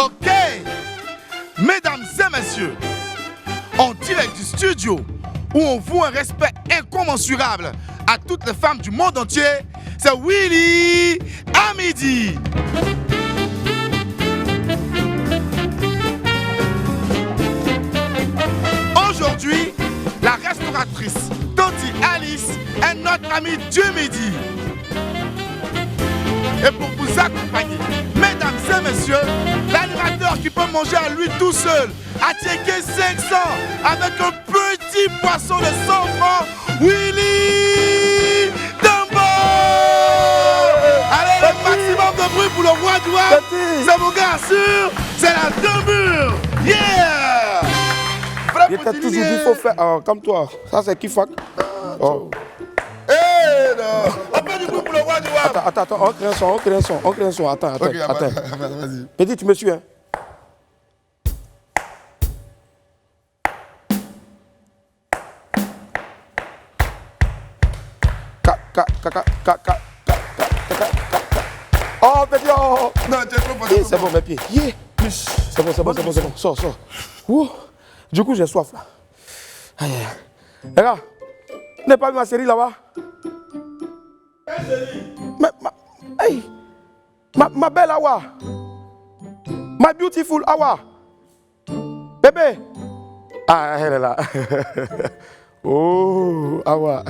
Ok, mesdames et messieurs, en direct du studio où on voue un respect incommensurable à toutes les femmes du monde entier, c'est Willy à midi. Aujourd'hui, la restauratrice Tanti Alice est notre amie du midi. Et pour vous accompagner, mesdames et messieurs, l'animateur qui peut manger à lui tout seul, à ticket 500 avec un petit poisson de 100 francs, Willy Dumbo. Allez, le maximum de bruit pour le roi du web. C'est mon gars sûr, c'est la Dumbure. Yeah. Il t'a toujours dit qu'il faut faire comme toi. Ça, c'est Kifak. Oh. Eh non. On fait du bruit pour le roi du web. Attends, on crée un son. Attends. Ok, vas-y. Petit, tu me suis, hein? Oh, petit, oh! Non, tu es trop fort. C'est bon, mes pieds. Yeah. C'est bon. Sors. Ouh. Du coup, j'ai soif, là. Aïe. Les gars, tu n'as pas vu ma série là-bas? Quelle série? Ma belle Awa. My beautiful Awa. Bébé. Ah, elle est là. Oh, Awa.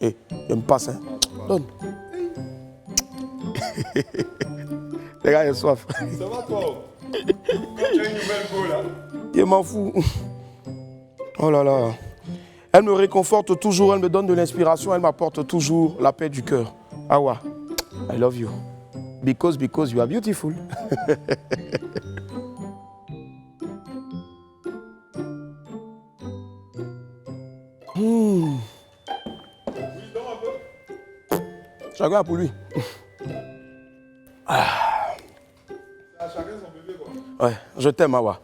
Il me passe, hein. Donne. Les gars, il a soif. Ça va toi? Quand tu as une nouvelle peau là. Il m'en fout. Oh là là. Elle me réconforte toujours, elle me donne de l'inspiration, elle m'apporte toujours la paix du cœur. Awa, I love you. Because you are beautiful. Chacun pour lui. Chacun son bébé quoi. Ouais, je t'aime, Awa.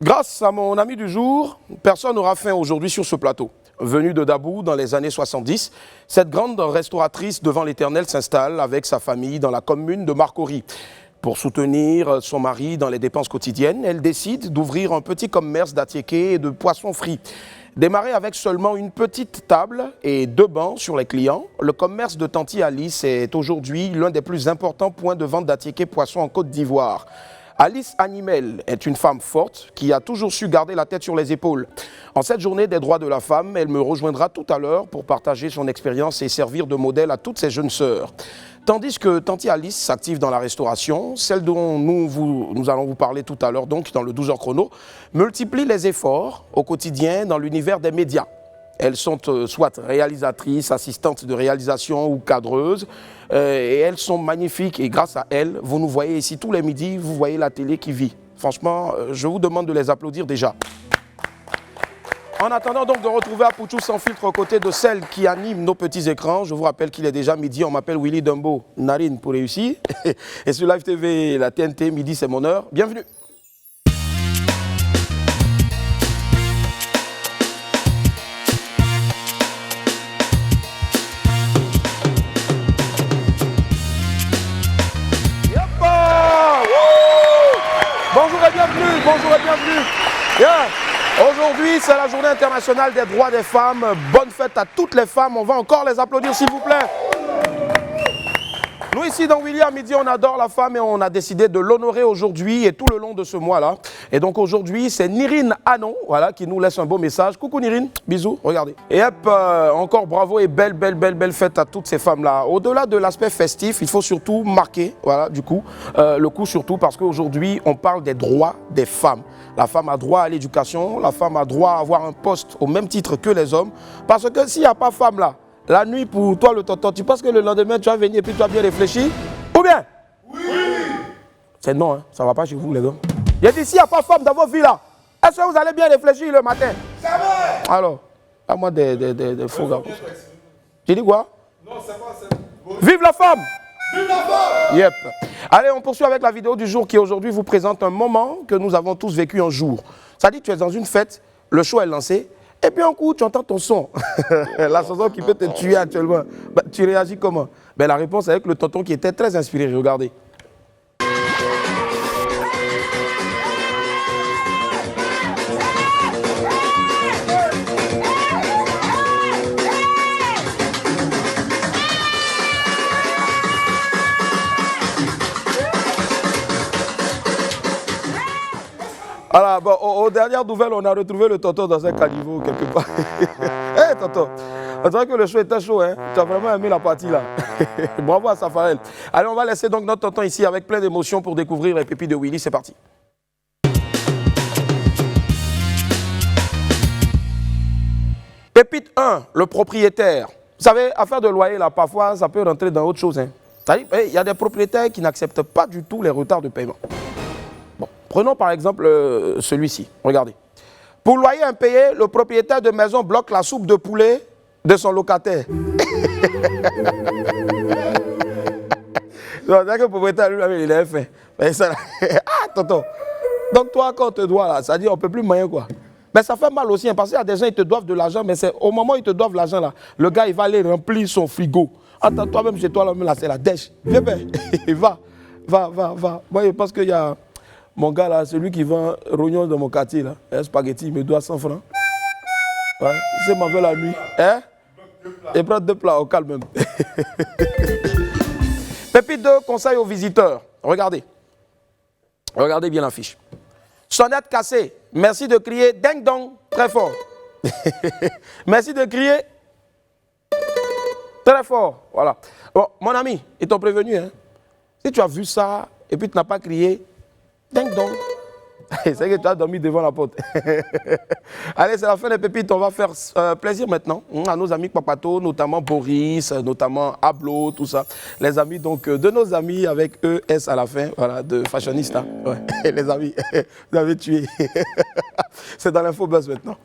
Grâce à mon ami du jour, personne n'aura faim aujourd'hui sur ce plateau. Venue de Dabou dans les années 70, cette grande restauratrice devant l'Éternel s'installe avec sa famille dans la commune de Marcory. Pour soutenir son mari dans les dépenses quotidiennes, elle décide d'ouvrir un petit commerce d'attiéké et de poissons frits. Démarré avec seulement une petite table et 2 bancs sur les clients, le commerce de Tanti Alice est aujourd'hui l'un des plus importants points de vente d'attiéké poissons en Côte d'Ivoire. Alice Animel est une femme forte qui a toujours su garder la tête sur les épaules. En cette journée des droits de la femme, elle me rejoindra tout à l'heure pour partager son expérience et servir de modèle à toutes ses jeunes sœurs. Tandis que Tanti Alice s'active dans la restauration, celle dont nous allons vous parler tout à l'heure, donc dans le 12h chrono, multiplie les efforts au quotidien dans l'univers des médias. Elles sont soit réalisatrices, assistantes de réalisation ou cadreuses. Et elles sont magnifiques et grâce à elles, vous nous voyez ici tous les midis, vous voyez la télé qui vit. Franchement, je vous demande de les applaudir déjà. En attendant donc de retrouver Apouchou sans filtre aux côtés de celle qui anime nos petits écrans, je vous rappelle qu'il est déjà midi, on m'appelle Willy Dumbo, narine pour réussir. Et sur Live TV, la TNT, midi c'est mon heure. Bienvenue. Bonjour et bienvenue. Yeah. Aujourd'hui, c'est la journée internationale des droits des femmes. Bonne fête à toutes les femmes. On va encore les applaudir, s'il vous plaît. Nous, ici, dans Willy à midi, on adore la femme et on a décidé de l'honorer aujourd'hui et tout le long de ce mois-là. Et donc, aujourd'hui, c'est Nirine Anon, voilà, qui nous laisse un beau message. Coucou Nirine, bisous, regardez. Et hop, encore bravo et belle fête à toutes ces femmes-là. Au-delà de l'aspect festif, il faut surtout marquer, voilà, du coup, le coup surtout parce qu'aujourd'hui, on parle des droits des femmes. La femme a droit à l'éducation, la femme a droit à avoir un poste au même titre que les hommes. Parce que s'il n'y a pas femme là, la nuit pour toi le tonton, tu penses que le lendemain tu vas venir et puis tu vas bien réfléchir? Ou bien? Oui! C'est non, hein? Ça ne va pas chez vous les gars. J'ai dit s'il n'y a pas femme dans vos vies là, est-ce que vous allez bien réfléchir le matin? Ça va! Alors, à moi des faux gars. J'ai dit quoi? Non, c'est pas. Vive la femme! Vive la femme! Yep. Allez, on poursuit avec la vidéo du jour qui aujourd'hui vous présente un moment que nous avons tous vécu un jour. Ça dit que tu es dans une fête, le show est lancé, Et puis un coup, tu entends ton son. La chanson qui peut te tuer actuellement. Bah, tu réagis comment? Ben, la réponse est avec le tonton qui était très inspiré. Regardez. Voilà, bon, aux dernières nouvelles, on a retrouvé le tonton dans un caniveau quelque part. Hé, tonton, on dirait que le show était chaud, hein? Tu as vraiment aimé la partie là. Bravo à Safarel. Allez, on va laisser donc notre tonton ici avec plein d'émotions pour découvrir les pépites de Willy. C'est parti. Pépite 1, le propriétaire. Vous savez, affaire de loyer, là, parfois, ça peut rentrer dans autre chose. Hein. C'est-à-dire, il y a des propriétaires qui n'acceptent pas du tout les retards de paiement. Bon, prenons par exemple celui-ci. Regardez. Pour loyer impayé, le propriétaire de maison bloque la soupe de poulet de son locataire. C'est que le propriétaire, lui, il avait fait. Ah, tonton. Donc toi, quand on te doit, là, ça dit on ne peut plus moyen quoi. Mais ça fait mal aussi, hein, parce qu'il y a des gens qui te doivent de l'argent, mais c'est au moment où ils te doivent l'argent, là, le gars, il va aller remplir son frigo. Attends, toi-même, chez toi, là, c'est la dèche. Viens, ben, va. Moi, je pense qu'il y a mon gars, là, celui qui vend rognon dans mon quartier, là, un spaghetti, il me doit 100 francs. Ouais, c'est ma veille la nuit. Hein? Et prends 2 plats au calme même. Pépite 2, conseil aux visiteurs. Regardez. Regardez bien l'affiche. Sonnette cassée. Merci de crier ding dong très fort. Merci de crier très fort. Voilà. Bon, mon ami, ils t'ont prévenu. Hein? Si tu as vu ça et puis tu n'as pas crié ding dong, c'est que tu as dormi devant la porte. Allez, c'est la fin des pépites. On va faire plaisir maintenant à nos amis Papato, notamment Boris, notamment Ablo, tout ça. Les amis donc de nos amis avec ES à la fin, voilà, de Fashionista. Ouais. Les amis, vous avez tué. C'est dans l'infobuzz maintenant.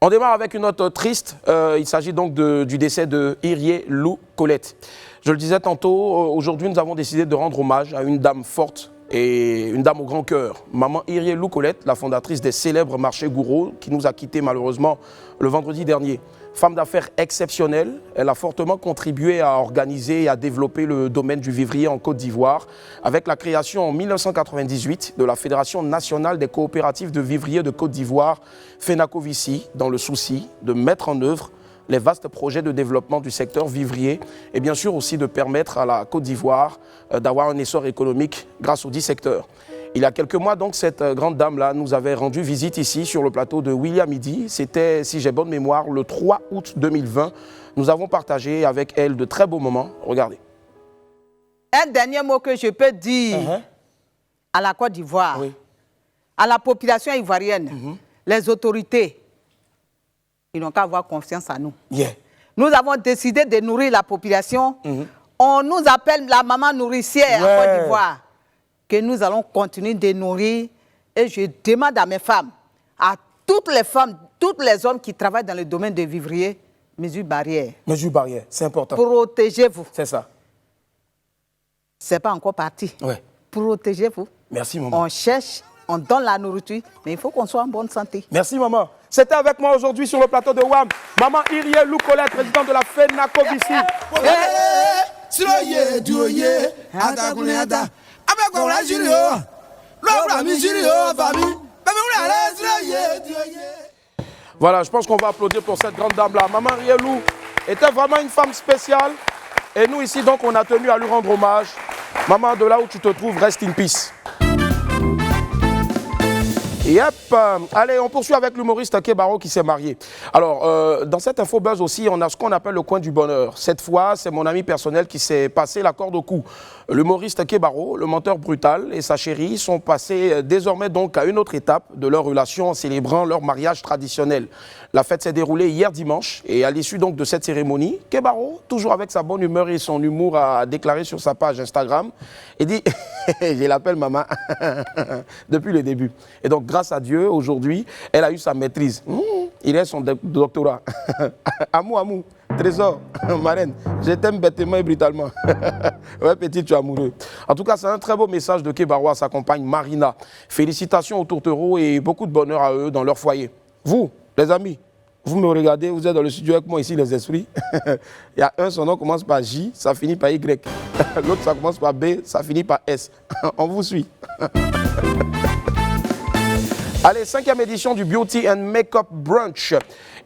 On démarre avec une note triste. Il s'agit donc du décès de Irie Lou Colette. Je le disais tantôt, aujourd'hui nous avons décidé de rendre hommage à une dame forte et une dame au grand cœur. Maman Irie Lou Colette, la fondatrice des célèbres marchés Gouraud, qui nous a quittés malheureusement le vendredi dernier. Femme d'affaires exceptionnelle, elle a fortement contribué à organiser et à développer le domaine du vivrier en Côte d'Ivoire avec la création en 1998 de la Fédération nationale des coopératives de vivriers de Côte d'Ivoire, FENACOVICI, dans le souci de mettre en œuvre les vastes projets de développement du secteur vivrier et bien sûr aussi de permettre à la Côte d'Ivoire d'avoir un essor économique grâce aux 10 secteurs. Il y a quelques mois, donc, cette grande dame-là nous avait rendu visite ici sur le plateau de William Midi. C'était, si j'ai bonne mémoire, le 3 août 2020. Nous avons partagé avec elle de très beaux moments. Regardez. Un dernier mot que je peux dire à la Côte d'Ivoire, à la population ivoirienne, les autorités, ils n'ont qu'à avoir confiance en nous. Nous avons décidé de nourrir la population. On nous appelle la maman nourricière en Côte d'Ivoire. Que nous allons continuer de nourrir. Et je demande à mes femmes, à toutes les femmes, tous les hommes qui travaillent dans le domaine des vivriers, mesures barrières. Mesures barrières, c'est important. Protégez-vous. C'est ça. C'est pas encore parti. Ouais. Protégez-vous. Merci, maman. On cherche, on donne la nourriture, mais il faut qu'on soit en bonne santé. Merci, maman. C'était avec moi aujourd'hui sur le plateau de WAM. Maman Irie Lou Colette, présidente de la FENACOVICI. Voilà, je pense qu'on va applaudir pour cette grande dame-là. Maman Irie Lou était vraiment une femme spéciale. Et nous, ici, donc, on a tenu à lui rendre hommage. Maman, de là où tu te trouves, reste in peace. Yep. Allez, on poursuit avec l'humoriste Kebaro qui s'est marié. Alors, dans cette infobuzz aussi, on a ce qu'on appelle le coin du bonheur. Cette fois, c'est mon ami personnel qui s'est passé la corde au cou. L'humoriste Kebaro, le menteur brutal et sa chérie sont passés désormais donc à une autre étape de leur relation en célébrant leur mariage traditionnel. La fête s'est déroulée hier dimanche et à l'issue donc de cette cérémonie, Kebaro, toujours avec sa bonne humeur et son humour, a déclaré sur sa page Instagram et dit « Je l'appelle maman depuis le début ». Et donc, grâce à Dieu, aujourd'hui, elle a eu sa maîtrise. Il est son doctorat. Amou, Trésor, marraine, je t'aime bêtement et brutalement. Ouais, petit, tu es amoureux. En tout cas, c'est un très beau message de Kebarois, sa compagne Marina. Félicitations aux tourtereaux et beaucoup de bonheur à eux dans leur foyer. Vous, les amis, vous me regardez, vous êtes dans le studio avec moi ici, les esprits. Il y a un, son nom commence par J, ça finit par Y. L'autre, ça commence par B, ça finit par S. On vous suit. Allez, 5e édition du Beauty and Makeup Brunch.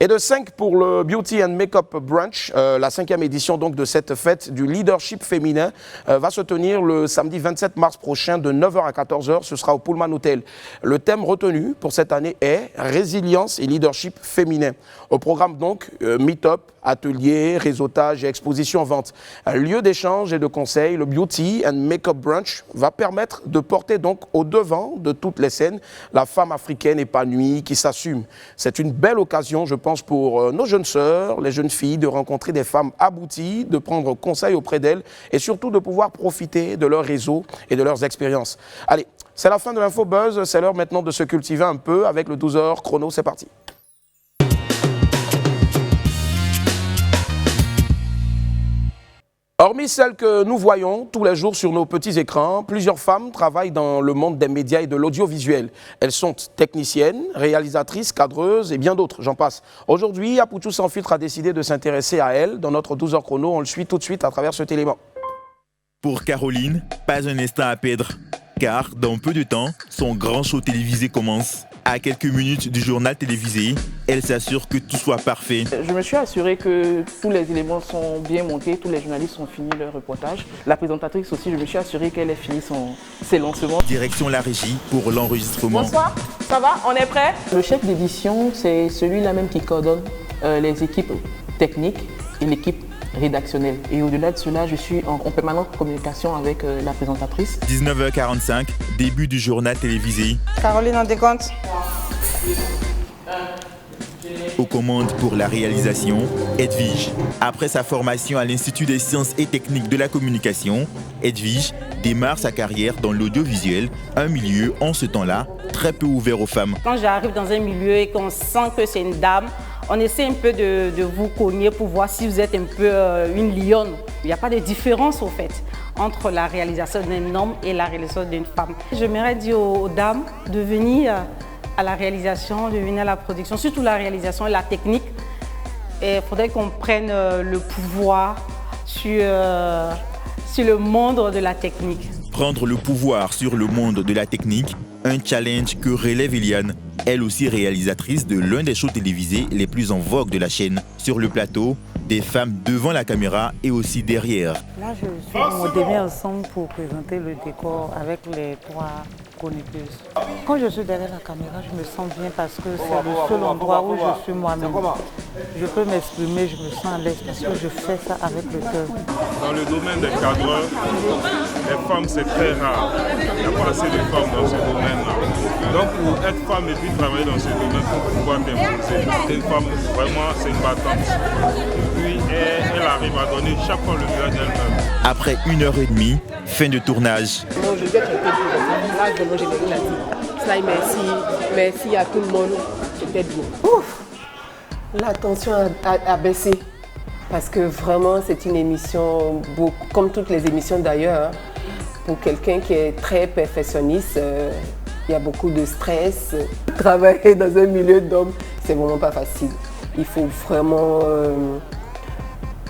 Et de 5 pour le Beauty and Makeup Brunch, la 5e édition donc de cette fête du leadership féminin va se tenir le samedi 27 mars prochain de 9h à 14h. Ce sera au Pullman Hotel. Le thème retenu pour cette année est résilience et leadership féminin. Au programme donc, meet-up, ateliers, réseautage et exposition en vente. Un lieu d'échange et de conseil, le Beauty and Makeup Brunch va permettre de porter donc au devant de toutes les scènes la femme africaine épanouie qui s'assume. C'est une belle occasion, je pense, pour nos jeunes sœurs, les jeunes filles, de rencontrer des femmes abouties, de prendre conseil auprès d'elles et surtout de pouvoir profiter de leur réseau et de leurs expériences. Allez, c'est la fin de l'Info Buzz, c'est l'heure maintenant de se cultiver un peu avec le 12h chrono, c'est parti. Hormis celles que nous voyons tous les jours sur nos petits écrans, plusieurs femmes travaillent dans le monde des médias et de l'audiovisuel. Elles sont techniciennes, réalisatrices, cadreuses et bien d'autres, j'en passe. Aujourd'hui, Apoutou Sans Filtre a décidé de s'intéresser à elles. Dans notre 12h chrono, on le suit tout de suite à travers cet élément. Pour Caroline, pas un instant à perdre, car dans peu de temps, son grand show télévisé commence. À quelques minutes du journal télévisé, elle s'assure que tout soit parfait. Je me suis assurée que tous les éléments sont bien montés, tous les journalistes ont fini leur reportage. La présentatrice aussi, je me suis assurée qu'elle ait fini ses lancements. Direction la régie pour l'enregistrement. Bonsoir, ça va? On est prêt? Le chef d'édition, c'est celui-là même qui coordonne les équipes techniques et l'équipe rédactionnelle. Et au-delà de cela, je suis en permanente communication avec la présentatrice. 19h45, début du journal télévisé. Caroline, on décompte. Aux commandes pour la réalisation, Edwige. Après sa formation à l'Institut des sciences et techniques de la communication, Edwige démarre sa carrière dans l'audiovisuel, un milieu en ce temps-là très peu ouvert aux femmes. Quand j'arrive dans un milieu et qu'on sent que c'est une dame, on essaie un peu de vous cogner pour voir si vous êtes un peu une lionne. Il n'y a pas de différence au fait entre la réalisation d'un homme et la réalisation d'une femme. J'aimerais dire aux dames de venir à la réalisation, de venir à la production, surtout la réalisation et la technique. Il faudrait qu'on prenne le pouvoir sur le monde de la technique. Prendre le pouvoir sur le monde de la technique, un challenge que relève Eliane, elle aussi réalisatrice de l'un des shows télévisés les plus en vogue de la chaîne. Sur le plateau, des femmes devant la caméra et aussi derrière. Là, je suis modérée ensemble pour présenter le décor avec les 3 chroniqueuses. Quand je suis derrière la caméra, je me sens bien parce que c'est le seul endroit où je suis moi-même. Je peux m'exprimer, je me sens à l'aise parce que je fais ça avec le cœur. Dans le domaine des cadreurs, les femmes, c'est très rare. Il n'y a pas assez de femmes dans ce domaine-là. Donc, pour être femme et puis travailler dans ce domaine, pour pouvoir t'imposer, c'est une femme, vraiment, c'est une battante. Et puis, elle arrive à donner chaque fois le meilleur d'elle-même. Après 1h30, fin de tournage. Bon, je vais traiter pour là, je vais la dire. Cela, merci à tout le monde, c'était bien. Ouf, la tension a baissé parce que vraiment, c'est une émission, comme toutes les émissions d'ailleurs, hein, pour quelqu'un qui est très perfectionniste. Il y a beaucoup de stress. Travailler dans un milieu d'hommes, c'est vraiment pas facile. Il faut vraiment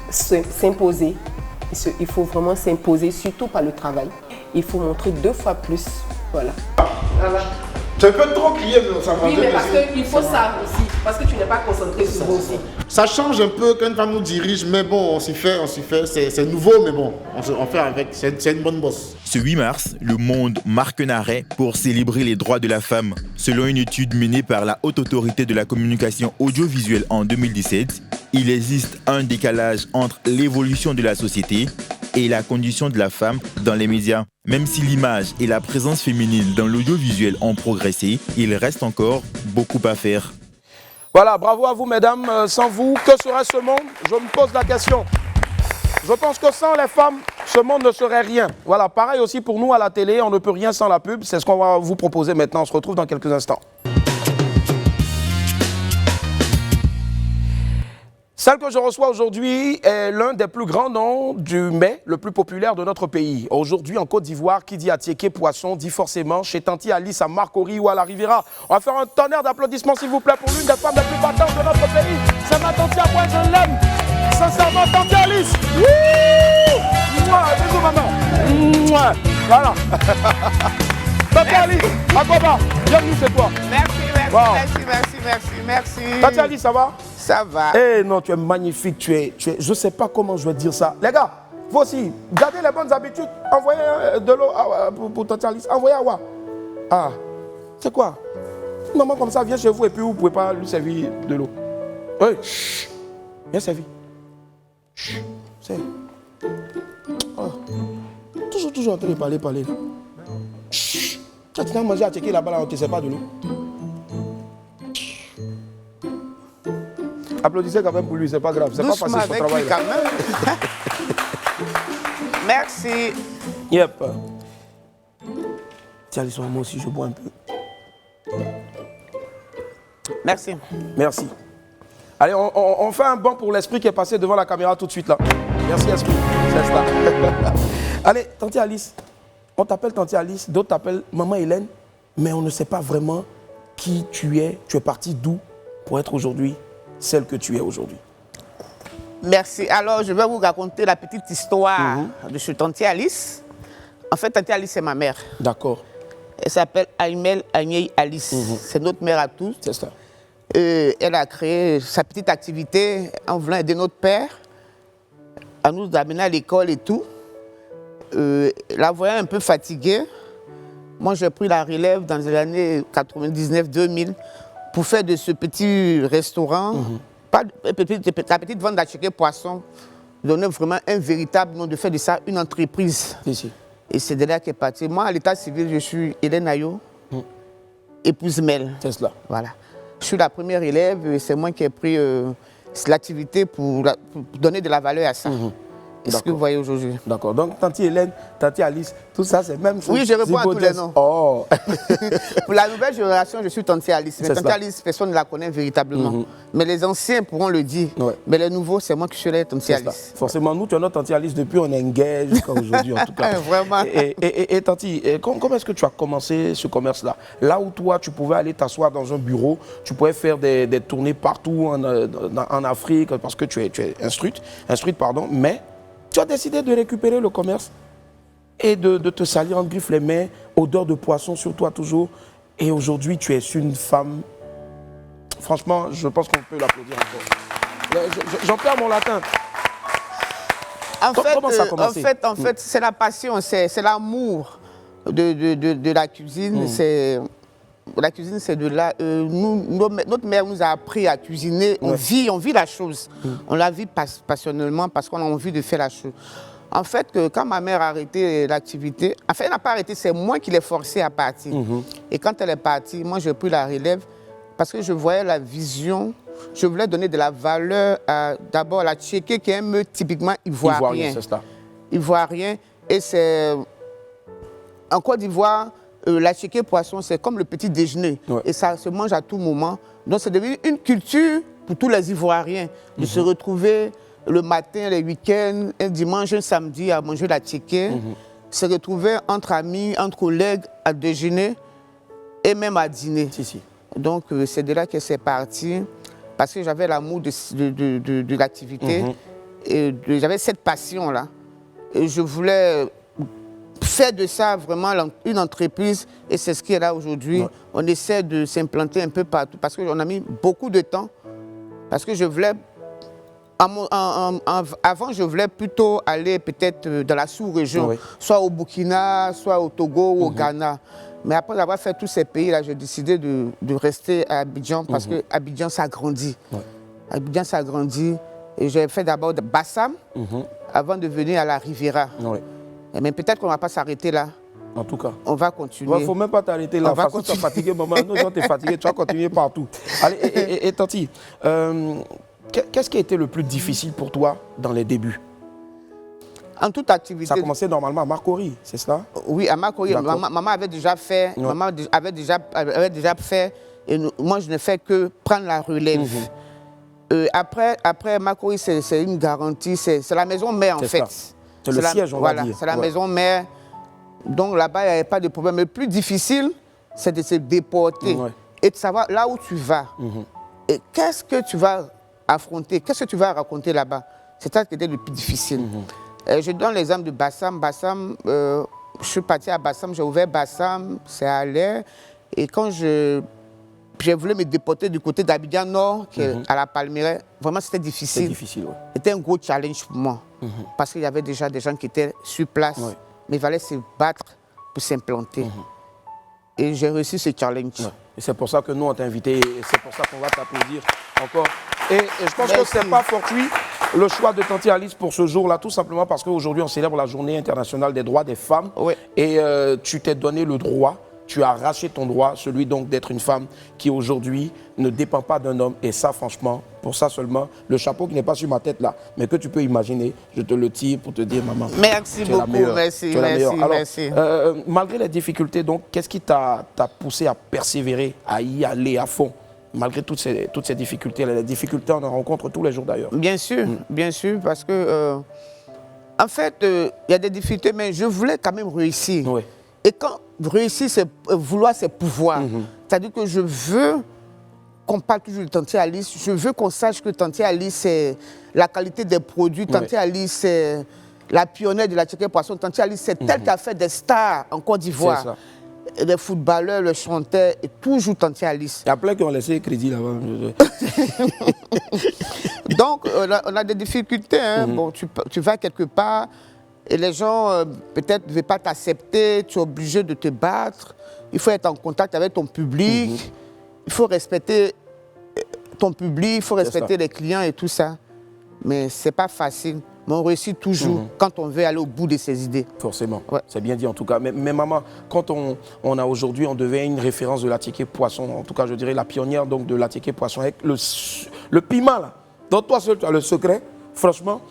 s'imposer. Il faut vraiment s'imposer, surtout par le travail. Il faut montrer 2 fois plus. Voilà. Tu peux trop crier, ça va. Oui, mais parce qu'il faut ça aussi. Parce que tu n'es pas concentré sur vous aussi. Ça change un peu quand une femme nous dirige, mais bon, on s'y fait. C'est nouveau, mais bon, on fait avec. C'est une bonne bosse. Ce 8 mars, le monde marque un arrêt pour célébrer les droits de la femme. Selon une étude menée par la Haute Autorité de la Communication Audiovisuelle en 2017, il existe un décalage entre l'évolution de la société et la condition de la femme dans les médias. Même si l'image et la présence féminine dans l'audiovisuel ont progressé, il reste encore beaucoup à faire. Voilà, bravo à vous mesdames. Sans vous, que serait ce monde? Je me pose la question. Je pense que sans les femmes, ce monde ne serait rien. Voilà, pareil aussi pour nous à la télé, on ne peut rien sans la pub. C'est ce qu'on va vous proposer maintenant. On se retrouve dans quelques instants. Celle que je reçois aujourd'hui est l'un des plus grands noms du mets le plus populaire de notre pays. Aujourd'hui, en Côte d'Ivoire, qui dit attiéké poisson dit forcément chez Tanti Alice à Marcory ou à la Riviera. On va faire un tonnerre d'applaudissements, s'il vous plaît, pour l'une des femmes les plus battantes de notre pays. C'est ma Tanti à moi, je l'aime. Sincèrement, Tanti Alice. Wouh! Mouah, bisous, maman. Mouah. Voilà. Tanti Alice, à quoi va? Bienvenue chez toi. Merci, Wow. merci. Tanti Alice, ça va? Ça va. Eh non, tu es magnifique, tu es, je ne sais pas comment je vais dire ça. Les gars, vous aussi, gardez les bonnes habitudes. Envoyez de l'eau pour Tanti Alice. Envoyez à Wa. Ah, c'est quoi? Une maman comme ça vient chez vous et puis vous ne pouvez pas lui servir de l'eau. Oui, chut, viens servir. Chut, c'est... Oh. Toujours en train de parler. Chut, tu as mangé à checker là-bas, là, on ne te sert pas de l'eau. Applaudissez quand même pour lui, c'est pas grave, c'est pas facile son travail. Quand même. Merci. Yep. Tiens, les soirs, moi aussi, je bois un peu. Merci. Merci. Allez, on fait un bond pour l'esprit qui est passé devant la caméra tout de suite là. Merci, esprit. C'est ça. Allez, Tanti Alice. On t'appelle Tanti Alice, d'autres t'appellent Maman Hélène, mais on ne sait pas vraiment qui tu es. Tu es partie d'où pour être aujourd'hui celle que tu es aujourd'hui? Merci. Alors, je vais vous raconter la petite histoire de ce Tanti Alice. En fait, Tanti Alice, c'est ma mère. D'accord. Elle s'appelle Aimel Agnei Alice. C'est notre mère à tous. C'est ça. Elle a créé sa petite activité en voulant aider notre père à nous amener à l'école et tout. La voyant un peu fatiguée, moi, j'ai pris la relève dans les années 99-2000 pour faire de ce petit restaurant, pas la petite vente d'attiéké poisson, donner vraiment un véritable nom, de faire de ça une entreprise. Ici. Et c'est de là qu'est parti. Moi, à l'état civil, je suis Hélène Ayo, épouse Mel. C'est cela. Voilà. Je suis la première élève et c'est moi qui ai pris l'activité pour donner de la valeur à ça. C'est ce que vous voyez aujourd'hui. D'accord. Donc, Tanti Hélène, Tanti Alice, tout ça, c'est même chose. Oui, je réponds à tous les noms. Oh. Pour la nouvelle génération, je suis Tanti Alice. Mais Tanti Alice, personne ne la connaît véritablement. Mais les anciens pourront le dire. Ouais. Mais les nouveaux, c'est moi qui suis là, Tanti Alice. Forcément, nous, tu es notre Tanti Alice depuis on est engagé jusqu'à aujourd'hui, en tout cas. Vraiment. Et Tanti, comment est-ce que tu as commencé ce commerce-là? Là où toi, tu pouvais aller t'asseoir dans un bureau, tu pouvais faire des tournées partout en Afrique, parce que tu es instruite, mais tu as décidé de récupérer le commerce et de te salir en griffe les mains, odeur de poisson sur toi toujours. Et aujourd'hui, tu es une femme. Franchement, je pense qu'on peut l'applaudir encore. J'en perds mon latin. Comment ça a commencé? En fait, c'est la passion, c'est l'amour de la cuisine. La cuisine, c'est de là. Notre mère nous a appris à cuisiner. On vit la chose. On la vit passionnellement parce qu'on a envie de faire la chose. En fait, quand ma mère a arrêté l'activité, enfin, elle n'a pas arrêté, c'est moi qui l'ai forcée à partir. Et quand elle est partie, moi, j'ai pris la relève parce que je voyais la vision. Je voulais donner de la valeur d'abord à la tchéké, qui est un meuble typiquement ivoirien. C'est ça. Ivoirien. Et c'est en Côte d'Ivoire. L'attiéké poisson, c'est comme le petit déjeuner. Et ça se mange à tout moment. Donc, c'est devenu une culture pour tous les Ivoiriens de se retrouver le matin, les week-ends, un dimanche, un samedi à manger l'attiéké. Se retrouver entre amis, entre collègues à déjeuner et même à dîner. Donc, c'est de là que c'est parti. Parce que j'avais l'amour de l'activité. Et j'avais cette passion-là. Et je voulais faire de ça vraiment une entreprise et c'est ce qui est là aujourd'hui. On essaie de s'implanter un peu partout parce qu'on a mis beaucoup de temps. Parce que je voulais, avant je voulais plutôt aller peut-être dans la sous-région, soit au Burkina, soit au Togo ou au Ghana. Mais après avoir fait tous ces pays-là, j'ai décidé de rester à Abidjan parce que Abidjan s'agrandit. Abidjan s'agrandit et j'ai fait d'abord de Bassam avant de venir à la Riviera. Mais peut-être qu'on ne va pas s'arrêter là. En tout cas. On va continuer. Il ne faut même pas t'arrêter là. Parce que tu es fatigué, maman. Nous, on est fatigué. Tu vas continuer partout. Allez, et Tanti, qu'est-ce qui a été le plus difficile pour toi dans les débuts? En toute activité. Ça a commencé normalement à Marcory, c'est ça? Oui, à Marcory. Maman avait déjà fait. Maman avait déjà fait. Et moi, je ne fais que prendre la relève. Après Marcory, c'est une garantie, c'est la maison mère en fait. C'est le siège, on va dire. C'est la maison mère. Donc là-bas, il n'y avait pas de problème. Le plus difficile, c'est de se déporter et de savoir là où tu vas. Et qu'est-ce que tu vas affronter, qu'est-ce que tu vas raconter là-bas. C'est ça qui était le plus difficile. Je donne l'exemple de Bassam. Bassam, je suis parti à Bassam, j'ai ouvert Bassam, c'est à l'air. Et quand j'ai voulu me déporter du côté d'Abidjan Nord, à la Palmeraie, vraiment c'était difficile. C'était difficile, oui. C'était un gros challenge pour moi. Parce qu'il y avait déjà des gens qui étaient sur place. Mais il fallait se battre pour s'implanter. Et j'ai réussi ce challenge. Et c'est pour ça que nous, on t'a invité. Et c'est pour ça qu'on va t'applaudir encore. Et je pense que ce n'est pas fortuit le choix de Tanti Alice pour ce jour-là, tout simplement parce qu'aujourd'hui, on célèbre la Journée internationale des droits des femmes. Et tu t'es donné le droit, tu as arraché ton droit, celui donc d'être une femme qui aujourd'hui ne dépend pas d'un homme. Et ça, franchement, pour ça seulement, le chapeau qui n'est pas sur ma tête là, mais que tu peux imaginer, je te le tire pour te dire, maman. Merci beaucoup, merci. Alors, malgré les difficultés, donc, qu'est-ce qui t'a poussé à persévérer, à y aller à fond? Malgré toutes ces difficultés, les difficultés, on en rencontre tous les jours d'ailleurs. Bien sûr, parce que, en fait, il y a des difficultés, mais je voulais quand même réussir. Et quand réussir, vouloir, c'est pouvoir. C'est-à-dire que je veux qu'on parle toujours de Tanti Alice, je veux qu'on sache que Tanti Alice, c'est la qualité des produits, Tanti Alice, c'est la pionnière de la Tchéquée Poisson, Tanti Alice, c'est elle qui a fait des stars en Côte d'Ivoire. Les footballeurs, les chanteurs, et toujours Tanti Alice. Il y a plein qui ont laissé crédit là-bas. Donc, on a des difficultés. Bon, tu vas quelque part et les gens, peut-être, ne veulent pas t'accepter. Tu es obligé de te battre. Il faut être en contact avec ton public. Il faut respecter ton public. Il faut respecter les clients et tout ça. Mais ce n'est pas facile. Mais on réussit toujours quand on veut aller au bout de ses idées. Forcément, c'est bien dit en tout cas. Mais maman, quand on a aujourd'hui, on devient une référence de la Tchéquée Poisson, en tout cas je dirais la pionnière donc, de la Tchéquée Poisson, avec le piment là, dont toi seul tu as le secret, franchement,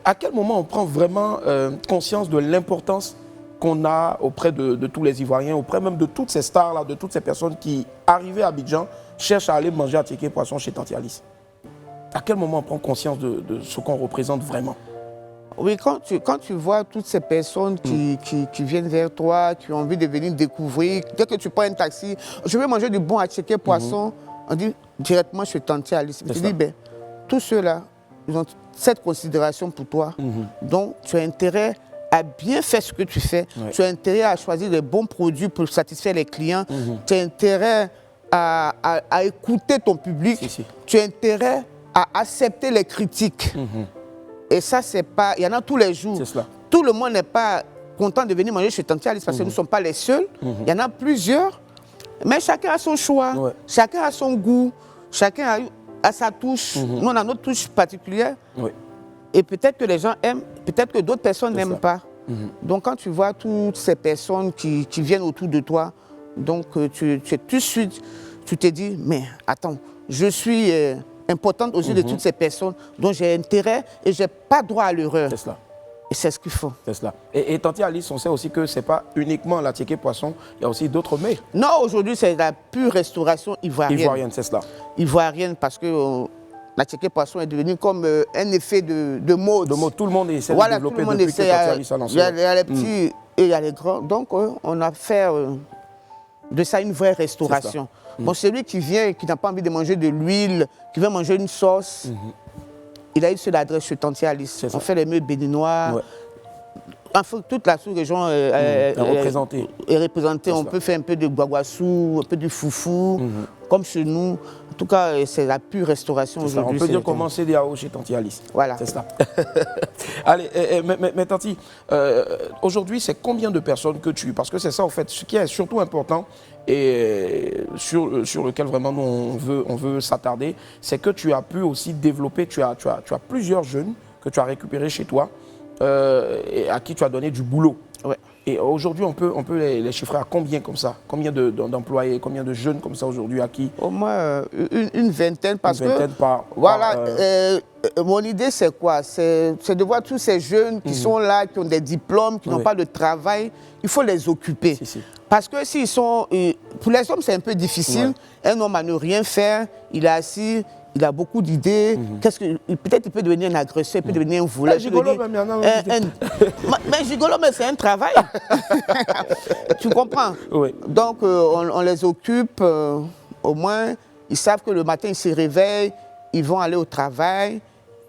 à quel moment on prend vraiment conscience de l'importance qu'on a auprès de tous les Ivoiriens, auprès même de toutes ces stars là, de toutes ces personnes qui, arrivées à Abidjan, cherchent à aller manger à Tchéquée Poisson chez Tanti Alice? À quel moment on prend conscience de ce qu'on représente vraiment? Oui, quand tu vois toutes ces personnes qui viennent vers toi, qui ont envie de venir découvrir, dès que tu prends un taxi, je veux manger du bon à Tchéquée Poisson, on dit directement chez Tanti Alice. Tu dis, ben, tous ceux-là, ils ont cette considération pour toi. Donc, tu as intérêt à bien faire ce que tu fais. Tu as intérêt à choisir les bons produits pour satisfaire les clients. Tu as intérêt à écouter ton public. Tu as intérêt à accepter les critiques. Et ça, c'est pas... Il y en a tous les jours. Tout le monde n'est pas content de venir manger chez Tanti Alice parce que nous ne sommes pas les seuls. Il y en a plusieurs. Mais chacun a son choix. Chacun a son goût. Chacun a sa touche. Nous, on a notre touche particulière. Et peut-être que les gens aiment, peut-être que d'autres personnes n'aiment pas. Donc, quand tu vois toutes ces personnes qui viennent autour de toi, donc tout de suite, tu te dis, mais attends, je suis... importante aux yeux de toutes ces personnes dont j'ai intérêt et je n'ai pas droit à l'erreur. C'est cela. Et c'est ce qu'il faut. C'est cela. Et Tanti Alice, on sait aussi que ce n'est pas uniquement la Tchéquée Poisson, il y a aussi d'autres mets. Non, aujourd'hui, c'est la pure restauration ivoirienne. Ivoirienne, c'est cela. Ivoirienne, parce que la Tchéquée Poisson est devenue comme un effet de mode. De mode, tout le monde essaie de développer depuis que Tanti Alice a lancé. Il y a les petits et il y a les grands. Donc, on a fait de ça une vraie restauration. Bon, celui qui vient et qui n'a pas envie de manger de l'huile, qui veut manger une sauce, il a une seule adresse chez Tanti Alice. On fait les mets béninois. Enfin, toute la sous-région est représentée. On peut faire un peu de guaguassou, un peu de foufou, comme chez nous. En tout cas, c'est la pure restauration aujourd'hui. On peut dire comment c'est des chez Tanti Alice. Voilà. C'est ça. Allez, mais Tanti, aujourd'hui, c'est combien de personnes que tu... Parce que c'est ça, en fait, ce qui est surtout important et sur lequel vraiment nous, on veut s'attarder, c'est que tu as pu aussi développer, tu as plusieurs jeunes que tu as récupérés chez toi et à qui tu as donné du boulot. Et aujourd'hui, on peut les chiffrer à combien comme ça? Combien d'employés, combien de jeunes comme ça aujourd'hui à qui? Au moins une vingtaine. Parce une vingtaine que, mon idée, c'est quoi? C'est de voir tous ces jeunes qui sont là, qui ont des diplômes, qui n'ont pas de travail. Il faut les occuper. Parce que s'ils sont... pour les hommes, c'est un peu difficile. Un homme à ne rien faire, il est assis, il a beaucoup d'idées. Peut-être qu'il peut devenir un agresseur, il peut devenir un voleur. Gigolo, même, il y en a mais gigolo, mais c'est un travail. Tu comprends? Oui. Donc, on les occupe, au moins, ils savent que le matin, ils se réveillent, ils vont aller au travail.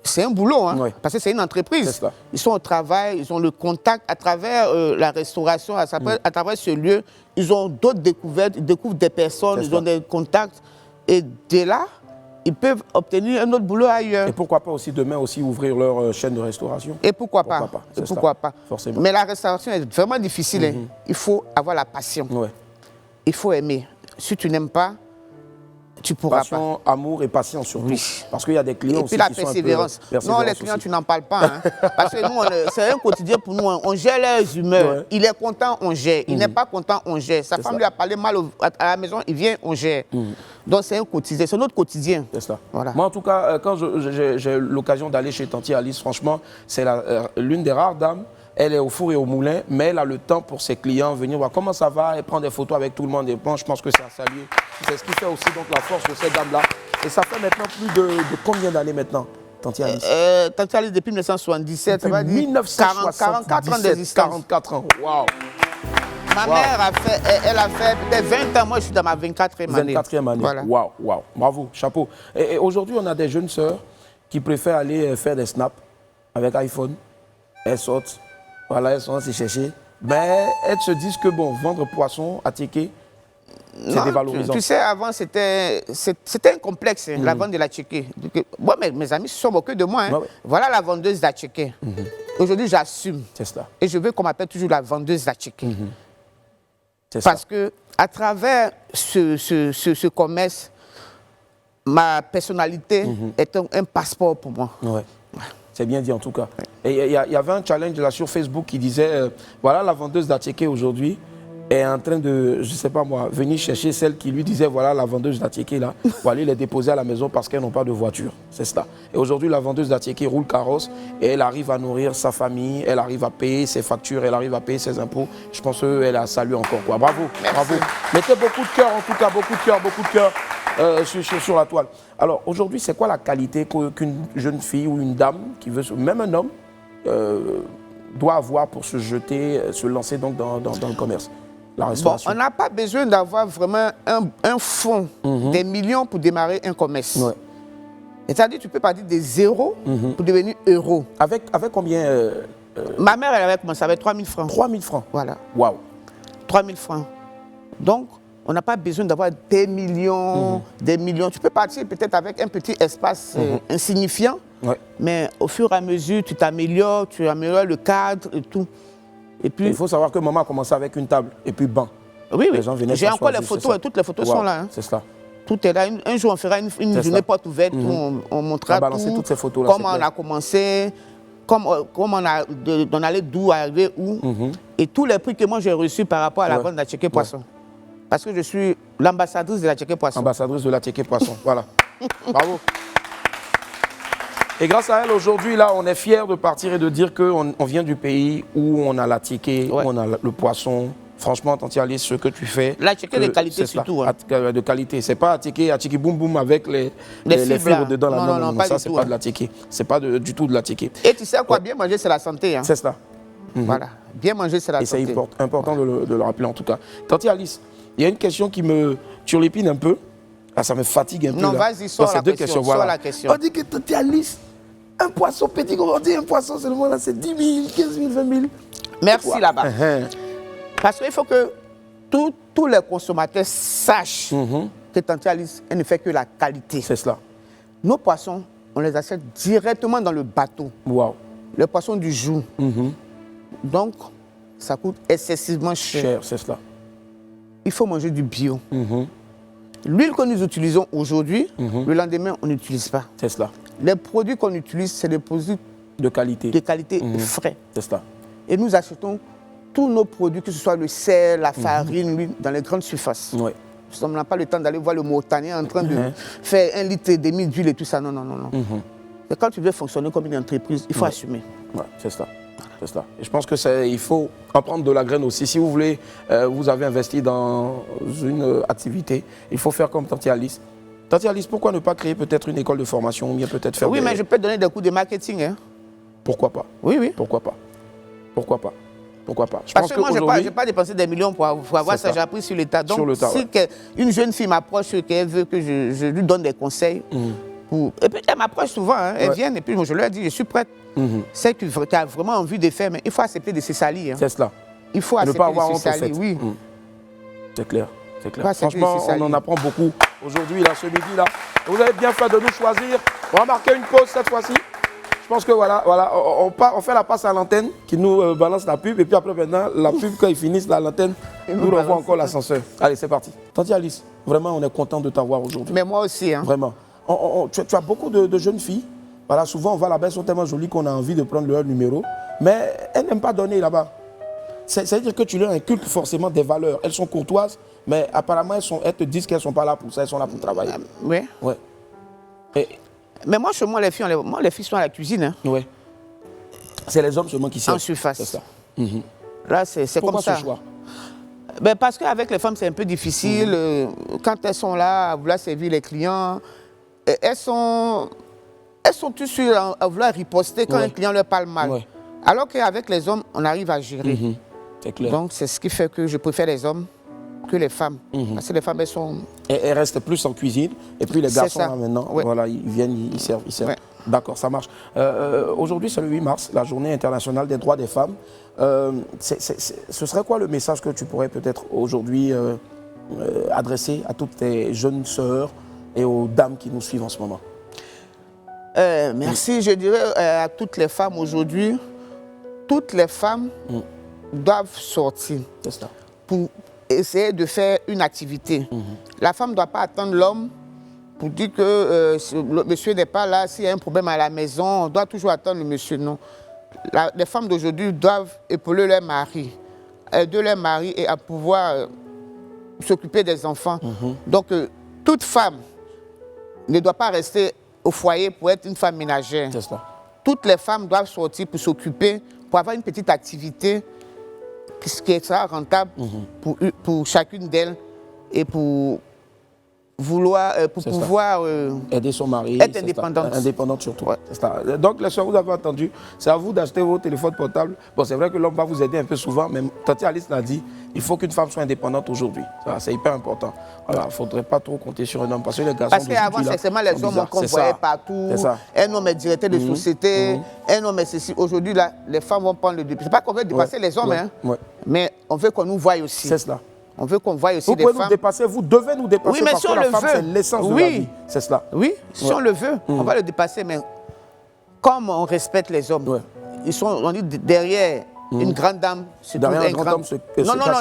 C'est un boulot, hein, parce que c'est une entreprise. Ils sont au travail, ils ont le contact à travers la restauration, à travers ce lieu. Ils ont d'autres découvertes, ils découvrent des personnes, ils ont des contacts. Et de là, ils peuvent obtenir un autre boulot ailleurs. Et pourquoi pas aussi demain aussi ouvrir leur chaîne de restauration? Et pourquoi pas? Et pourquoi pas? Forcément. Mais la restauration est vraiment difficile. Hein. Il faut avoir la passion. Il faut aimer. Si tu n'aimes pas, tu pourras passion, amour et patience surtout. Parce qu'il y a des clients aussi qui sont un peu persévérance. Non, les clients, tu n'en parles pas. Hein. Parce que nous, c'est un quotidien pour nous. On gère leurs humeurs. Il est content, on gère. Il n'est pas content, on gère. Sa femme lui a parlé mal à la maison, il vient, on gère. Donc c'est un quotidien, c'est notre quotidien. C'est ça. Voilà. Moi, en tout cas, quand j'ai l'occasion d'aller chez Tanti Alice, franchement, c'est l'une des rares dames. Elle est au four et au moulin, mais elle a le temps pour ses clients, venir voir comment ça va, et prendre des photos avec tout le monde. Et bon, je pense que c'est à saluer. C'est ce qui fait aussi donc, la force de cette dame-là. Et ça fait maintenant plus de combien d'années maintenant, Tanti Alice? Tanti Alice depuis 1977, depuis ça va dire 1977, 44 ans d'existence. 44 ans, waouh! Ma mère elle a fait peut-être 20 ans, moi je suis dans ma 24e année. 24e année, voilà. Waouh, waouh, bravo, chapeau. Et aujourd'hui, on a des jeunes sœurs qui préfèrent aller faire des snaps avec iPhone. Elles sortent. Voilà, elles sont allées chercher. Mais elles se disent que bon, vendre poisson à ticket, c'est dévalorisant. Tu sais, avant, c'était un complexe, la vente de la tchéké. Moi, mes amis se sont moqués de moi. Hein. Voilà la vendeuse de tchéké. Aujourd'hui, j'assume. C'est ça. Et je veux qu'on m'appelle toujours la vendeuse de tchéké. Parce que à travers ce commerce, ma personnalité est un passeport pour moi. Ouais. C'est bien dit en tout cas. Et il y avait un challenge là sur Facebook qui disait, voilà la vendeuse d'Atiké aujourd'hui est en train de, je sais pas moi, venir chercher celle qui lui disait, voilà la vendeuse d'Atiké là, pour aller les déposer à la maison parce qu'elles n'ont pas de voiture. C'est ça. Et aujourd'hui la vendeuse d'Atiké roule carrosse et elle arrive à nourrir sa famille, elle arrive à payer ses factures, elle arrive à payer ses impôts. Je pense qu'elle a salué encore quoi. Bravo, bravo. Mettez beaucoup de cœur en tout cas, beaucoup de cœur. Sur la toile. Alors aujourd'hui, c'est quoi la qualité qu'une jeune fille ou une dame, qui veut, même un homme, doit avoir pour se jeter, se lancer donc dans le commerce, la restauration? On n'a pas besoin d'avoir vraiment un fonds, des millions pour démarrer un commerce. C'est-à-dire tu peux partir de zéro pour devenir euro. Avec combien Ma mère, elle avait commencé avec 3 000 francs. 3 000 francs? Voilà. Waouh. 3 000 francs. Donc, on n'a pas besoin d'avoir des millions, des millions. Tu peux partir peut-être avec un petit espace insignifiant, mais au fur et à mesure, tu t'améliores, tu améliores le cadre et tout. Et puis, il faut savoir que maman a commencé avec une table et puis banc. Oui, oui. J'ai encore les photos et toutes les photos sont là. Hein. C'est ça. Tout est là. Un jour, on fera une journée porte ouverte où on montrera toutes ces photos-là. Comment on a commencé, comment on allait d'où, arriver où. Et tous les prix que moi j'ai reçus par rapport à la vente de la tchéké poisson. Parce que je suis l'ambassadrice de la tchéké poisson. Ambassadrice de la tchéké poisson, voilà. Bravo. Et grâce à elle, aujourd'hui, là, on est fiers de partir et de dire qu'on vient du pays où on a la tchéké, où on a le poisson. Franchement, Tanti Alice, ce que tu fais... La tchéké de qualité surtout. Hein. De qualité. C'est pas tchéké boum boum avec les fibres dedans. Non, ça, c'est pas de la tchéké. C'est pas du tout de la tchéké. Et tu sais quoi, bien manger, c'est la santé. Hein. C'est ça. Voilà. Bien manger, c'est la santé. Et c'est important de le rappeler en tout cas. Tanti Alice, il y a une question qui me turlupine un peu. Ah, ça me fatigue un peu. Non, vas-y, sors la question. Voilà. La question. On dit que Tanti Alice, un poisson petit, on dit un poisson seulement là, c'est 10 000, 15 000, 20 000. Merci là-bas. Parce qu'il faut que tous les consommateurs sachent que Tanti Alice, elle ne fait que la qualité. C'est cela. Nos poissons, on les achète directement dans le bateau. Wow. Le poisson du jour. Donc, ça coûte excessivement cher. C'est cela. Il faut manger du bio. L'huile que nous utilisons aujourd'hui, le lendemain, on n'utilise pas. C'est cela. Les produits qu'on utilise, c'est des produits de qualité. Frais. C'est cela. Et nous achetons tous nos produits, que ce soit le sel, la farine, l'huile, dans les grandes surfaces. Oui. On n'a pas le temps d'aller voir le Mauritanie en train de faire 1,5 litre d'huile et tout ça. Non. Et quand tu veux fonctionner comme une entreprise, il faut assumer. Ouais, c'est ça. C'est ça. Et je pense qu'il faut en prendre de la graine aussi. Si vous voulez, vous avez investi dans une activité, il faut faire comme Tanti Alice. Tante Alice, pourquoi ne pas créer peut-être une école de formation ou bien peut-être faire Oui, mais je peux donner des cours de marketing. Hein. Pourquoi pas? Oui, oui. Pourquoi pas? Pourquoi pas? Pourquoi pas? Parce que moi, je n'ai pas dépensé des millions pour avoir ça. J'ai appris sur l'État. Donc, si une jeune fille m'approche et qu'elle veut que je lui donne des conseils, et puis elle m'approche souvent, hein, elle vient et puis moi, je leur dis, je suis prête. C'est que tu as vraiment envie de faire, mais il faut accepter de se salir. Hein. C'est cela. Il faut accepter de se salir, oui. C'est clair. C'est clair. Franchement, on en apprend beaucoup aujourd'hui, là, ce midi-là. Vous avez bien fait de nous choisir. On va marquer une pause cette fois-ci. Je pense que voilà, on fait la passe à l'antenne qui nous balance la pub. Et puis après, maintenant, la pub, quand ils finissent l'antenne, nous renvoie encore l'ascenseur. Allez, c'est parti. Tante Alice, vraiment, on est content de t'avoir aujourd'hui. Mais moi aussi. Hein. Vraiment. Tu as beaucoup de jeunes filles. Voilà, souvent, on va là-bas, elles sont tellement jolies qu'on a envie de prendre leur numéro. Mais elles n'aiment pas donner là-bas. C'est-à-dire que tu leur inculques forcément des valeurs. Elles sont courtoises, mais apparemment, elles te disent qu'elles ne sont pas là pour ça, elles sont là pour travailler. Oui. Ouais. Mais moi, chez moi, les filles sont à la cuisine. Hein. Oui. C'est les hommes seulement qui servent. En surface. C'est ça. Là, c'est comme ça. Pourquoi ce choix? Ben, parce qu'avec les femmes, c'est un peu difficile. Quand elles sont là à vouloir servir les clients, elles sont tout sur à vouloir riposter quand un client leur parle mal. Ouais. Alors qu'avec les hommes, on arrive à gérer. C'est clair. Donc, c'est ce qui fait que je préfère les hommes que les femmes. Parce que les femmes, elles sont... Elles restent plus en cuisine. Et puis les garçons, là, maintenant, voilà, ils viennent, ils servent. Ouais. D'accord, ça marche. Aujourd'hui, c'est le 8 mars, la journée internationale des droits des femmes. Ce serait quoi le message que tu pourrais peut-être aujourd'hui adresser à toutes tes jeunes sœurs et aux dames qui nous suivent en ce moment? Merci. Je dirais à toutes les femmes aujourd'hui, toutes les femmes doivent sortir pour essayer de faire une activité. La femme ne doit pas attendre l'homme pour dire que le monsieur n'est pas là, s'il y a un problème à la maison, on doit toujours attendre le monsieur. Non. Les femmes d'aujourd'hui doivent épauler leur mari, aider leur mari et à pouvoir s'occuper des enfants. Donc, toute femme ne doit pas rester au foyer pour être une femme ménagère. C'est ça. Toutes les femmes doivent sortir pour s'occuper, pour avoir une petite activité qui sera rentable pour chacune d'elles et pour vouloir, pouvoir aider son mari, être indépendante. Indépendante surtout. Ouais. Donc les soeurs, vous avez entendu, c'est à vous d'acheter vos téléphones portables. Bon, c'est vrai que l'homme va vous aider un peu souvent, mais Tante Alice l'a dit, il faut qu'une femme soit indépendante aujourd'hui. C'est hyper important. Voilà, il ne faudrait pas trop compter sur un homme parce que les garçons... Parce qu'avant, c'est seulement les hommes qu'on voyait partout. Un homme est directeur de société, un homme est ceci. Aujourd'hui, les femmes vont prendre le dépassement. C'est pas qu'on veut dépasser les hommes, mais on veut qu'on nous voie aussi. C'est cela. On veut qu'on voie aussi des femmes. Vous pouvez nous dépasser, vous devez nous dépasser. Oui, mais parce si que on la le femme, veut, c'est l'essence de la vie. C'est cela. Oui, si on le veut, on va le dépasser. Mais comme on respecte les hommes, ils sont, on dit, derrière une grande dame, c'est tout un grand homme.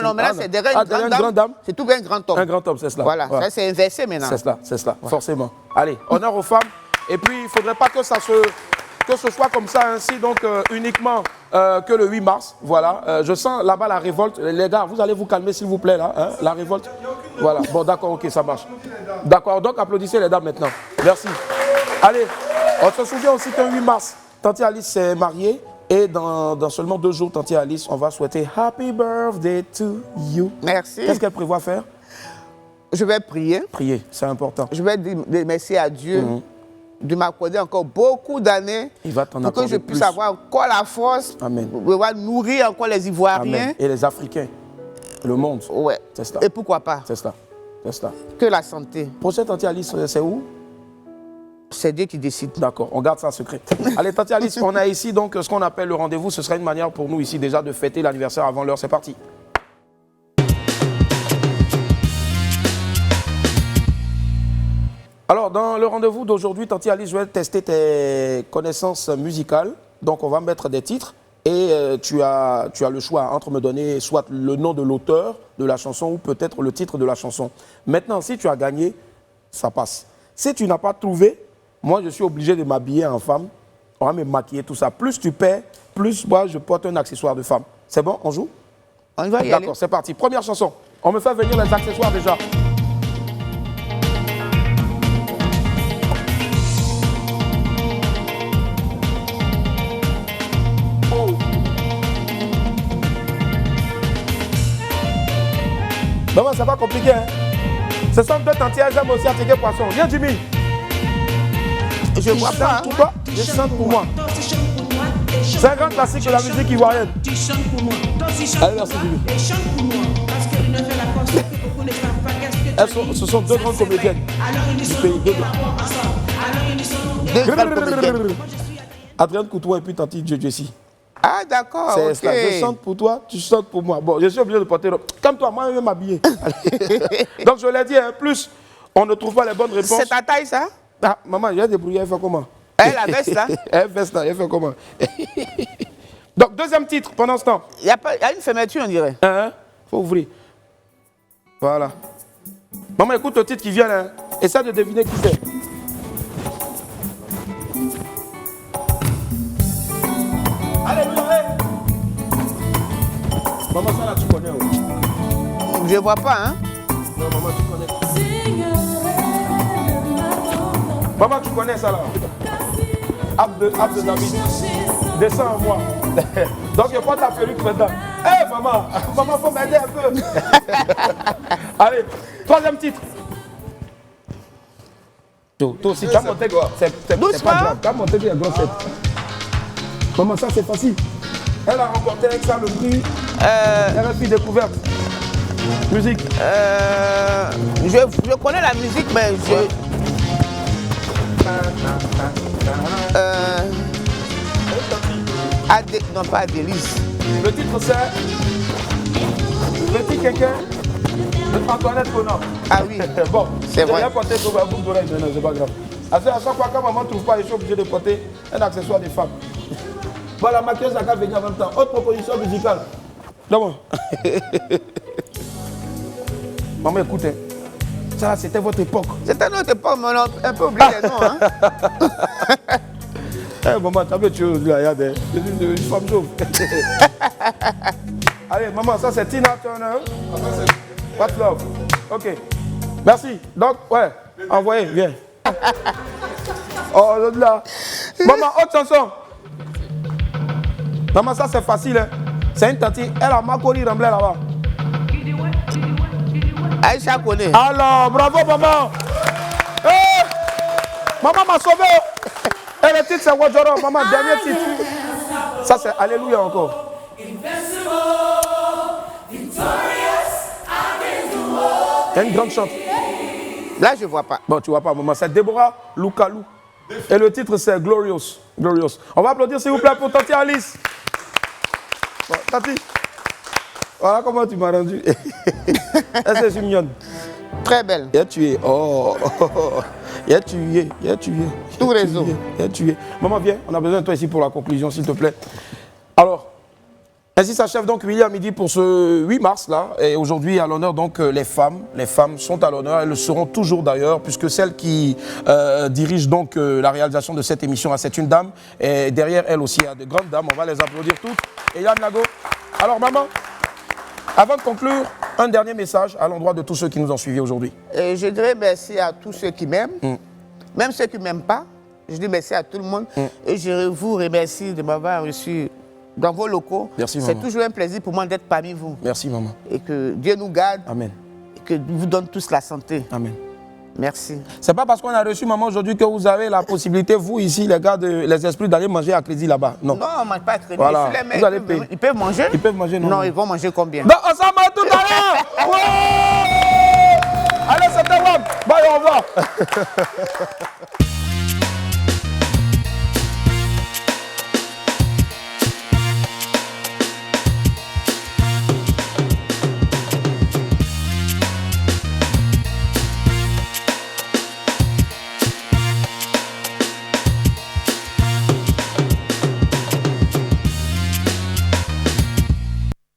Non, mais là, c'est derrière une grande dame, c'est tout un grand homme. Un grand homme, c'est cela. Voilà, ça c'est inversé maintenant. C'est cela, forcément. Allez, honneur aux femmes. Et puis, il ne faudrait pas que ce soit comme ça, ainsi, donc uniquement que le 8 mars. Voilà, je sens là-bas la révolte. Les gars, vous allez vous calmer, s'il vous plaît, là, hein, la révolte. Voilà, bon, d'accord, ok, ça marche. D'accord, donc applaudissez les dames maintenant. Merci. Allez, on se souvient aussi qu'un 8 mars, Tante Alice s'est mariée. Et dans seulement 2 jours, Tante Alice, on va souhaiter Happy Birthday to you. Merci. Qu'est-ce qu'elle prévoit faire? Je vais prier. Prier, c'est important. Je vais dire merci à Dieu. De m'accorder encore beaucoup d'années pour que je puisse avoir encore la force pour pouvoir nourrir encore les Ivoiriens. Amen. Et les Africains, le monde. Ouais. C'est cela. Et pourquoi pas? C'est cela. C'est cela. Que la santé. Prochaine Tante Alice, c'est où? C'est Dieu qui décide. D'accord, on garde ça secret. Allez, Tante Alice, on a ici donc ce qu'on appelle le rendez-vous. Ce sera une manière pour nous ici déjà de fêter l'anniversaire avant l'heure. C'est parti. Alors, dans le rendez-vous d'aujourd'hui, Tante Alice, je vais tester tes connaissances musicales. Donc, on va mettre des titres et tu as le choix entre me donner soit le nom de l'auteur de la chanson ou peut-être le titre de la chanson. Maintenant, si tu as gagné, ça passe. Si tu n'as pas trouvé, moi, je suis obligé de m'habiller en femme. On va me maquiller, tout ça. Plus tu paies, plus moi, je porte un accessoire de femme. C'est bon, on joue? On va y aller. D'accord, c'est parti. Première chanson. On me fait venir les accessoires déjà. Non, c'est pas compliqué. Hein? Ce sont deux tantiers, elles aiment aussi attiquer poisson. Viens Jimmy. Je vois pas. Pour toi, je chante pour moi. C'est un grand classique de la musique ivoirienne. Allez, merci Jimmy. Ce sont deux grandes comédiennes du pays. Deux grandes comédiennes. Adrienne Coutoua et puis Tati Jessie. Ah, d'accord. C'est ok. ça. Je chante pour toi, tu chantes pour moi. Bon, je suis obligé de porter. Comme toi, moi, je vais m'habiller. Donc, je l'ai dit, plus on ne trouve pas les bonnes réponses. C'est ta taille, ça? Ah, maman, j'ai débrouillé, elle fait comment? Elle, la veste, là? Elle veste là, elle fait comment? Donc, deuxième titre, pendant ce temps. Il y a une fermeture, on dirait. Faut ouvrir. Voilà. Maman, écoute le titre qui vient là. Essaie de deviner qui c'est. Allez, allez. Maman, ça là, tu connais. Je vois pas, hein? Non, maman, tu connais. Maman, tu connais ça là. Abde David. Descends en moi. Donc, je porte ta perruque maintenant. Hé, maman, maman, faut m'aider un peu. Allez, troisième titre. Toi aussi, tu as monté quoi? C'est pas grave. Tu as monté des grosses têtes. Maman, ça c'est facile. Elle a remporté avec ça le prix RFI Découverte. Musique. Je connais la musique, mais je... non, pas Adélis. Le titre c'est Petit quelqu'un de Antoinette Conan. Ah oui. Bon, c'est vrai. Je vais porter sur la boucle d'oreille maintenant, c'est pas grave. À chaque fois, quand maman ne trouve pas, je suis obligé de porter un accessoire des femmes. Bon, la maquilleuse a qu'à venir en même temps. Autre proposition musicale. D'abord. Maman, écoutez. Ça, c'était votre époque. C'était notre époque, mais on a un peu oublié les noms. Hein? Eh, maman, t'as vu, tu es une femme chauve. Allez, maman, ça c'est Tina Turner. What Love. Ok. Merci. Donc, ouais, envoyez, viens. Oh, là. Maman, autre chanson. Maman, ça c'est facile. Hein. C'est une tati. Elle a Makori Ramblay là-bas. Aïcha connaît. Alors, bravo, maman. Hey, maman m'a sauvé. Et le titre, c'est Wajoro. Maman, dernier titre. Ça, c'est Alléluia encore. Il y a une grande chante. Là, je ne vois pas. Bon, tu ne vois pas, maman. C'est Deborah Lukalou. Et le titre, c'est Glorious. Glorious. On va applaudir, s'il vous plaît, pour Tati Alice. Bon, Tati. Voilà comment tu m'as rendu. Elle, c'est mignonne. Très belle. Il a tué. Oh. Il a tué. Tout réseau. Il a tué. Maman, viens. On a besoin de toi ici pour la conclusion, s'il te plaît. Alors, ainsi s'achève donc William Midi pour ce 8 mars là. Et aujourd'hui, à l'honneur donc les femmes. Les femmes sont à l'honneur. Elles le seront toujours d'ailleurs, puisque celle qui dirige donc la réalisation de cette émission, c'est une dame. Et derrière elle aussi, il y a de grandes dames. On va les applaudir toutes. Et Yann Lago. Alors, maman. Avant de conclure, un dernier message à l'endroit de tous ceux qui nous ont suivis aujourd'hui. Je dirais merci à tous ceux qui m'aiment, même ceux qui ne m'aiment pas. Je dis merci à tout le monde. Et je vous remercie de m'avoir reçu dans vos locaux. Merci, maman. C'est toujours un plaisir pour moi d'être parmi vous. Merci, maman. Et que Dieu nous garde. Amen. Et que vous donne tous la santé. Amen. Merci. C'est pas parce qu'on a reçu maman aujourd'hui que vous avez la possibilité, vous ici, les gars, les esprits, d'aller manger à crédit là-bas. Non. Non, on ne mange pas à crédit. Voilà. Vous allez payer. Ils peuvent manger? Ils peuvent manger, non? Non, ils vont manger combien? Donc, on s'en va tout à l'heure. Ouais. Allez, c'était Wam. Bye, au revoir.